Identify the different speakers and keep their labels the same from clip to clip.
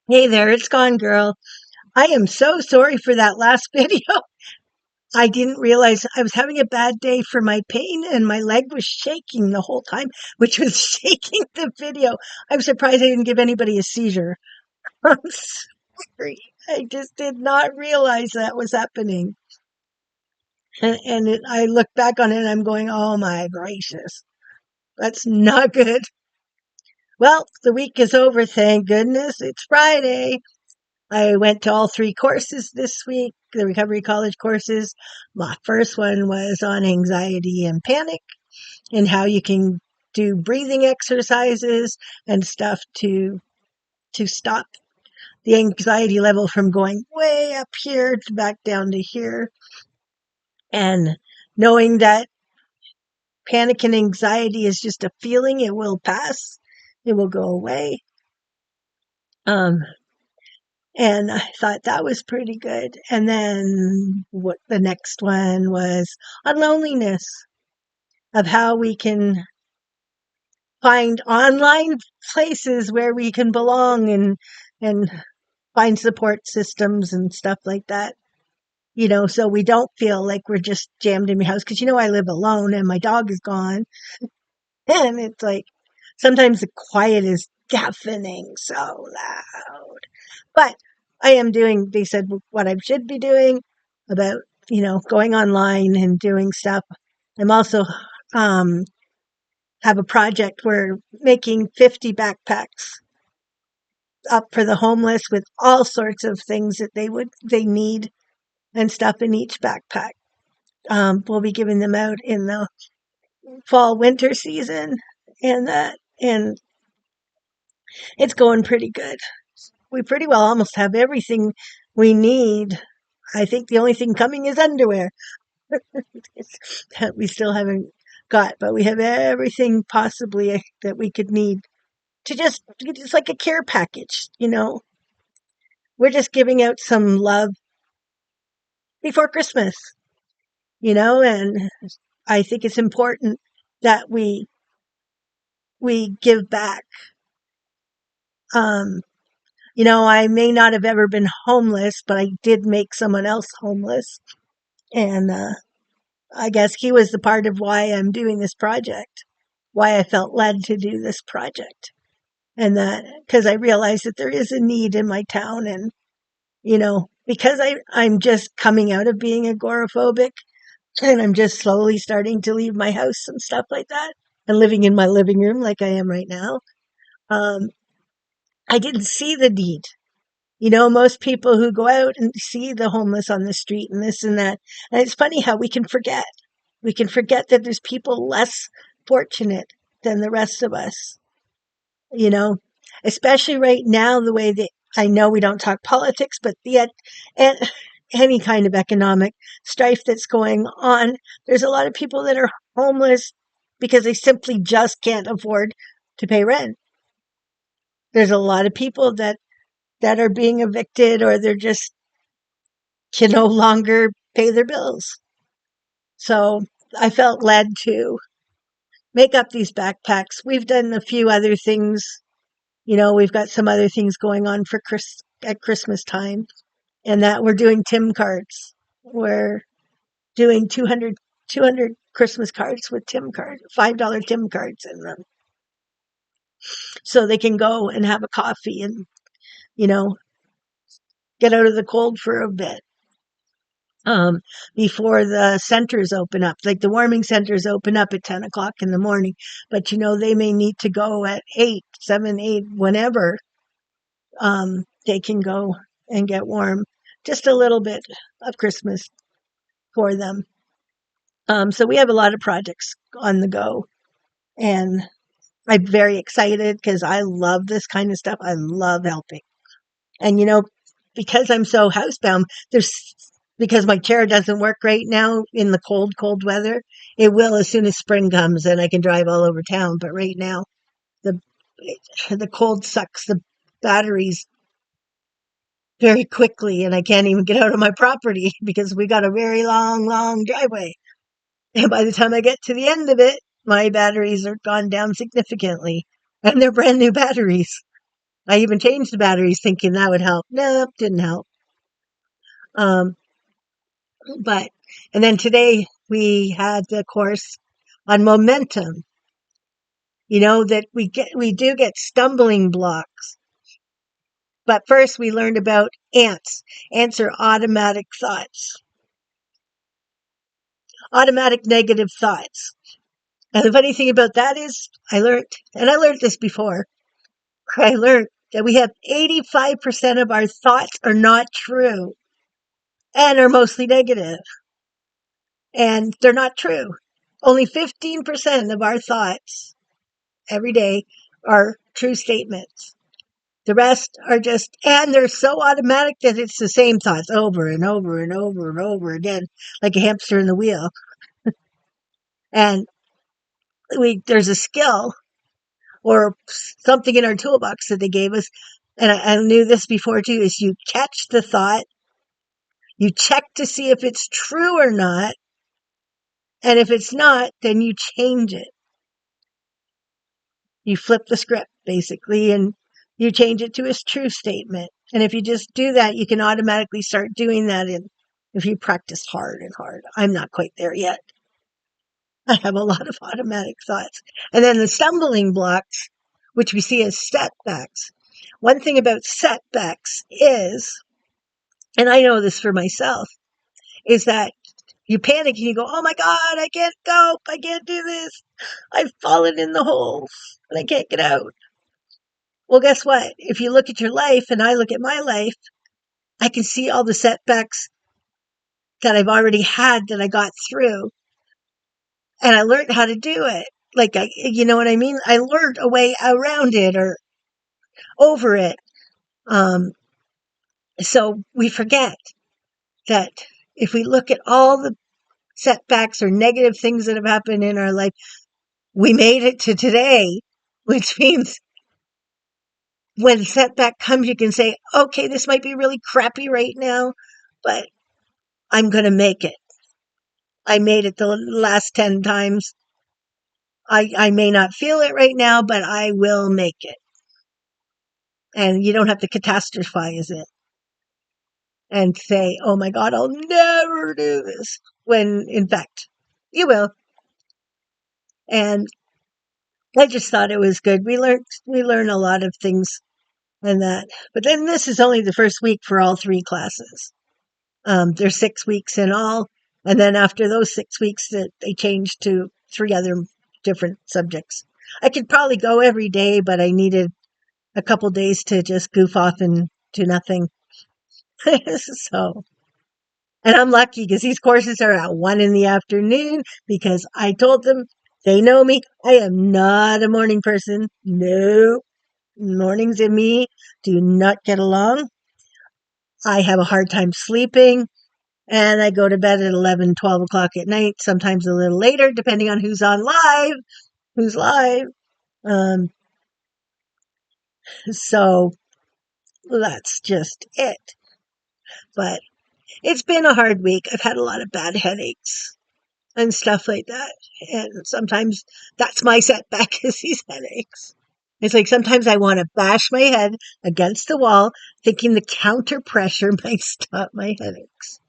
Speaker 1: Hey there, it's gone, girl. I am so sorry for that last video. I didn't realize I was having a bad day for my pain and my leg was shaking the whole time, which was shaking the video. I'm surprised I didn't give anybody a seizure. I'm sorry. I just did not realize that was happening. I look back on it and I'm going, oh my gracious, that's not good. Well, the week is over, thank goodness. It's Friday. I went to all three courses this week, the Recovery College courses. My first one was on anxiety and panic and how you can do breathing exercises and stuff to stop the anxiety level from going way up here to back down to here. And knowing that panic and anxiety is just a feeling, it will pass, it will go away. Um, And I thought that was pretty good. And then what the next one was on loneliness, of how we can find online places where we can belong and find support systems and stuff like that. So we don't feel like we're just jammed in my house. Because I live alone and my dog is gone. And it's like sometimes the quiet is deafening, so loud. But I am doing, they said, what I should be doing about, going online and doing stuff. I'm also um, have a project where making 50 backpacks up for the homeless with all sorts of things that they need and stuff in each backpack. We'll be giving them out in the fall winter season and that and it's going pretty good. We pretty well almost have everything we need. I think the only thing coming is underwear. That we still haven't got, but we have everything possibly that we could need to just, it's like a care package. We're just giving out some love before Christmas, and I think it's important that we give back. Um, I may not have ever been homeless, but I did make someone else homeless. And I guess he was the part of why I'm doing this project, why I felt led to do this project. And that because I realized that there is a need in my town. And, because I'm just coming out of being agoraphobic and I'm just slowly starting to leave my house and stuff like that and living in my living room like I am right now. Um, I didn't see the need. Most people who go out and see the homeless on the street and this and that. And it's funny how we can forget. We can forget that there's people less fortunate than the rest of us, you know, especially right now, the way that I know we don't talk politics, but and any kind of economic strife that's going on, there's a lot of people that are homeless because they simply just can't afford to pay rent. There's a lot of people that are being evicted or they're just can no longer pay their bills. So I felt led to make up these backpacks. We've done a few other things. We've got some other things going on for at Christmas time, and that we're doing Tim cards. We're doing 200 Christmas cards with Tim cards, $5 Tim cards in them. So they can go and have a coffee and, you know, get out of the cold for a bit. um, Before the centers open up. Like the warming centers open up at 10 o'clock in the morning, but they may need to go at 8, 7, 8, whenever they can go and get warm. Just a little bit of Christmas for them. So we have a lot of projects on the go, and I'm very excited because I love this kind of stuff. I love helping. And because I'm so housebound, there's because my chair doesn't work right now in the cold weather. It will as soon as spring comes and I can drive all over town. But right now, the the cold sucks the batteries very quickly, and I can't even get out of my property because we got a very long driveway. And by the time I get to the end of it, my batteries are gone down significantly, and they're brand new batteries. I even changed the batteries thinking that would help. Nope, didn't help. Um, but, and then today we had the course on momentum. That we do get stumbling blocks. But first we learned about ants. Ants are automatic thoughts, automatic negative thoughts. And the funny thing about that is I learned this before, I learned that we have 85% of our thoughts are not true and are mostly negative, and they're not true. Only 15% of our thoughts every day are true statements. The rest are just, and they're so automatic that it's the same thoughts over and over and over and over again, like a hamster in the wheel. And there's a skill or something in our toolbox that they gave us. And I knew this before too, is you catch the thought, you check to see if it's true or not. And if it's not, then you change it. You flip the script basically, and you change it to a true statement. And if you just do that, you can automatically start doing that if you practice hard and hard. I'm not quite there yet. I have a lot of automatic thoughts. And then the stumbling blocks, which we see as setbacks. One thing about setbacks is, and I know this for myself, is that you panic and you go, oh my God, I can't go. I can't do this. I've fallen in the hole and I can't get out. Well, guess what? If you look at your life and I look at my life, I can see all the setbacks that I've already had that I got through. And I learned how to do it. Like, you know what I mean? I learned a way around it or over it. Um, so we forget that if we look at all the setbacks or negative things that have happened in our life, we made it to today, which means when setback comes, you can say, okay, this might be really crappy right now, but I'm going to make it. I made it the last 10 times. I may not feel it right now, but I will make it. And you don't have to catastrophize it and say, oh my God, I'll never do this. When in fact, you will. And I just thought it was good. We learn a lot of things in that. But then this is only the first week for all 3 classes. There's 6 weeks in all. And then after those 6 weeks, they changed to 3 other different subjects. I could probably go every day, but I needed a couple days to just goof off and do nothing. So, and I'm lucky because these courses are at 1 in the afternoon because I told them, they know me. I am not a morning person. No, mornings and me do not get along. I have a hard time sleeping. And I go to bed at 11, 12 o'clock at night, sometimes a little later, depending on who's who's live. Um, so that's just it. But it's been a hard week. I've had a lot of bad headaches and stuff like that. And sometimes that's my setback is these headaches. It's like sometimes I want to bash my head against the wall, thinking the counter pressure might stop my headaches.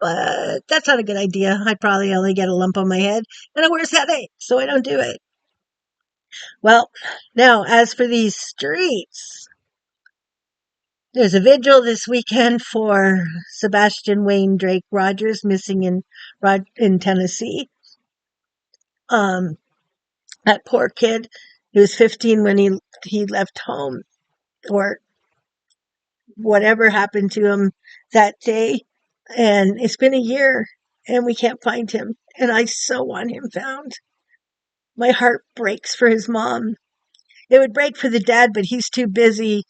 Speaker 1: But that's not a good idea. I probably only get a lump on my head and a worse headache, so I don't do it. Well, now, as for these streets, there's a vigil this weekend for Sebastian Wayne Drake Rogers, missing in Tennessee. That poor kid, he was 15 when he left home, or whatever happened to him that day. And it's been a year and we can't find him. And I so want him found. My heart breaks for his mom. It would break for the dad, but he's too busy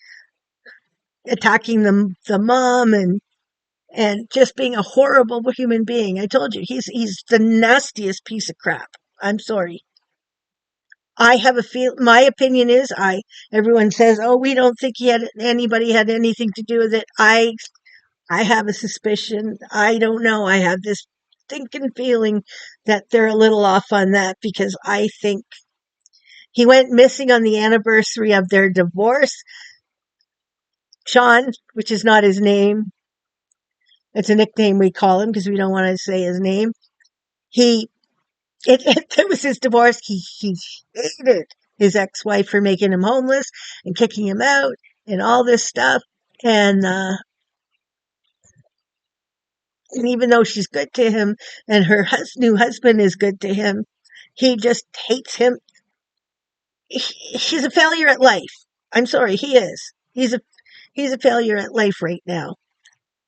Speaker 1: attacking the mom and just being a horrible human being. I told you, he's the nastiest piece of crap. I'm sorry. I have a feel. My opinion is, everyone says, oh, we don't think anybody had anything to do with it. I have a suspicion. I don't know. I have this thinking feeling that they're a little off on that because I think he went missing on the anniversary of their divorce. Sean, which is not his name. It's a nickname we call him because we don't want to say his name. He it was his divorce. He hated his ex-wife for making him homeless and kicking him out and all this stuff. And and even though she's good to him and her new husband is good to him, he just hates him. He's a failure at life. I'm sorry, he is. He's a failure at life right now.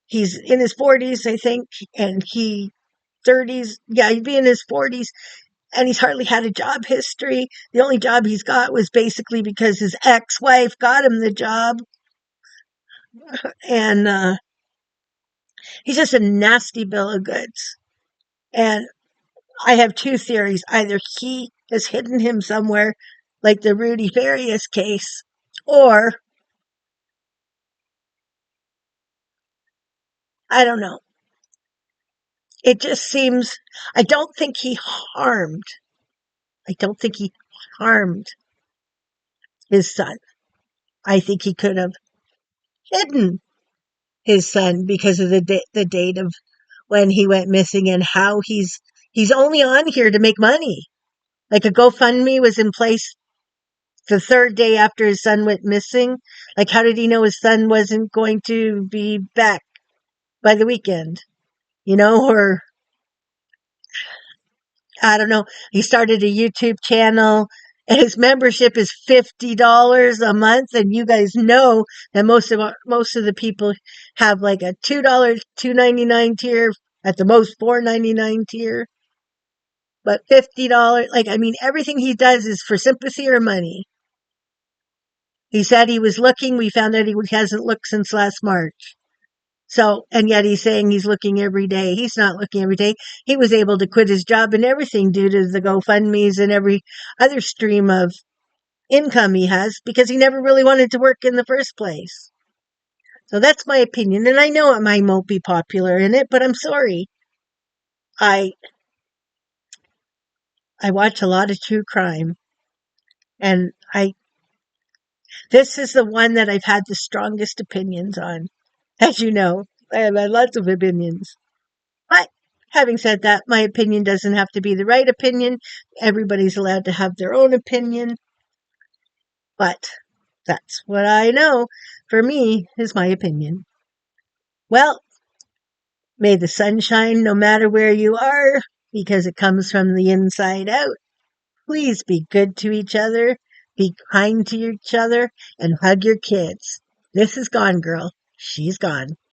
Speaker 1: He's in his 40s, I think, and he 30s. Yeah, he'd be in his 40s, and he's hardly had a job history. The only job he's got was basically because his ex-wife got him the job, and he's just a nasty bill of goods. And I have two theories: either he has hidden him somewhere, like the Rudy Farias case, or I don't know. It just seems I don't think he harmed. I don't think he harmed his son. I think he could have hidden his son because of the date of when he went missing and how he's only on here to make money. Like a GoFundMe was in place the third day after his son went missing. Like how did he know his son wasn't going to be back by the weekend? Or I don't know. He started a YouTube channel and his membership is $50 a month. And you guys know that most of the people have like a $2, $2.99 tier, at the most $4.99 tier. But $50, like, I mean, everything he does is for sympathy or money. He said he was looking. We found out he hasn't looked since last March. So, and yet he's saying he's looking every day. He's not looking every day. He was able to quit his job and everything due to the GoFundMe's and every other stream of income he has because he never really wanted to work in the first place. So that's my opinion. And I know I won't be popular in it, but I'm sorry. I I watch a lot of true crime and this is the one that I've had the strongest opinions on. As you know, I have had lots of opinions. But having said that, my opinion doesn't have to be the right opinion. Everybody's allowed to have their own opinion. But that's what I know. For me, is my opinion. Well, may the sun shine no matter where you are, because it comes from the inside out. Please be good to each other, be kind to each other, and hug your kids. This is Gone Girl. She's gone.